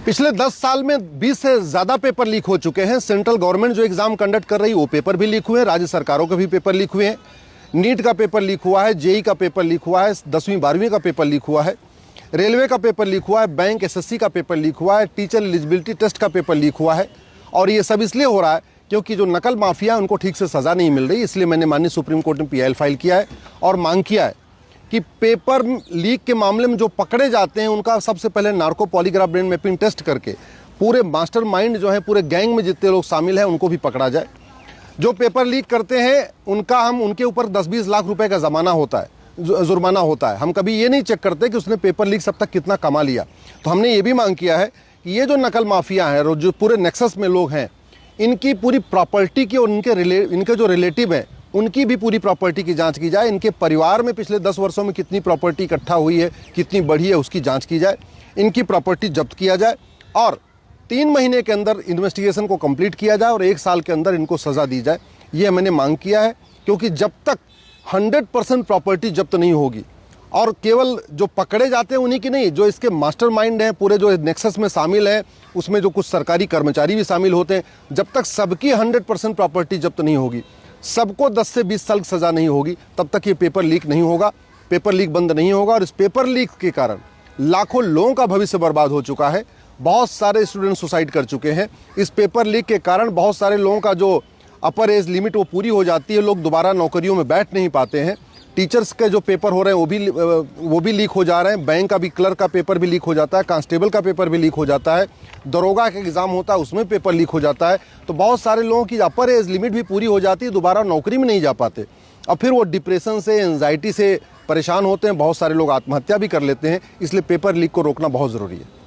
पिछले 10 साल में 20 से ज़्यादा पेपर लीक हो चुके हैं। सेंट्रल गवर्नमेंट जो एग्ज़ाम कंडक्ट कर रही है वो पेपर भी लीक हुए हैं, राज्य सरकारों के भी पेपर लीक हुए हैं। नीट का पेपर लीक हुआ है, जेई का पेपर लीक हुआ है, 10वीं 12वीं का पेपर लीक हुआ है, रेलवे का पेपर लीक हुआ है, बैंक एसएससी का पेपर लीक हुआ है, टीचर एलिजिबिलिटी टेस्ट का पेपर लीक हुआ है। और ये सब इसलिए हो रहा है क्योंकि जो नकल माफिया है उनको ठीक से सज़ा नहीं मिल रही। इसलिए मैंने माननीय सुप्रीम कोर्ट में पीआईएल फाइल किया है और मांग किया है कि पेपर लीक के मामले में जो पकड़े जाते हैं उनका सबसे पहले narco polygraph brain mapping test करके पूरे मास्टरमाइंड जो है, पूरे गैंग में जितने लोग शामिल हैं उनको भी पकड़ा जाए। जो पेपर लीक करते हैं उनके ऊपर 10-20 लाख रुपए का जुर्माना होता है। हम कभी ये नहीं चेक करते कि उसने पेपर लीक सब तक कितना कमा लिया। तो हमने ये भी मांग किया है कि ये जो नकल माफिया है और जो पूरे नेक्सस में लोग हैं, इनकी पूरी प्रॉपर्टी की और इनके जो रिलेटिव हैं उनकी भी पूरी प्रॉपर्टी की जांच की जाए। इनके परिवार में पिछले 10 वर्षों में कितनी प्रॉपर्टी इकट्ठा हुई है, कितनी बढ़ी है, उसकी जांच की जाए। इनकी प्रॉपर्टी जब्त किया जाए और 3 महीने के अंदर इन्वेस्टिगेशन को कंप्लीट किया जाए और 1 साल के अंदर इनको सज़ा दी जाए। ये मैंने मांग किया है क्योंकि जब तक 100% प्रॉपर्टी जब्त नहीं होगी और केवल जो पकड़े जाते हैं उन्हीं की नहीं, जो इसके मास्टरमाइंड हैं, पूरे जो नेक्सस में शामिल हैं, उसमें जो कुछ सरकारी कर्मचारी भी शामिल होते हैं, जब तक सबकी 100% प्रॉपर्टी जब्त नहीं होगी, सबको 10 से 20 साल सज़ा नहीं होगी, तब तक ये पेपर लीक नहीं होगा, पेपर लीक बंद नहीं होगा। और इस पेपर लीक के कारण लाखों लोगों का भविष्य बर्बाद हो चुका है। बहुत सारे स्टूडेंट सुसाइड कर चुके हैं। इस पेपर लीक के कारण बहुत सारे लोगों का जो अपर एज लिमिट वो पूरी हो जाती है, लोग दोबारा नौकरियों में बैठ नहीं पाते हैं। टीचर्स के जो पेपर हो रहे हैं वो भी लीक हो जा रहे हैं। बैंक का भी, क्लर्क का पेपर भी लीक हो जाता है, कांस्टेबल का पेपर भी लीक हो जाता है, दरोगा का एग्ज़ाम होता है उसमें पेपर लीक हो जाता है। तो बहुत सारे लोगों की अपर एज लिमिट भी पूरी हो जाती है, दोबारा नौकरी में नहीं जा पाते और फिर वो डिप्रेशन से, एंजाइटी से परेशान होते हैं। बहुत सारे लोग आत्महत्या भी कर लेते हैं। इसलिए पेपर लीक को रोकना बहुत ज़रूरी है।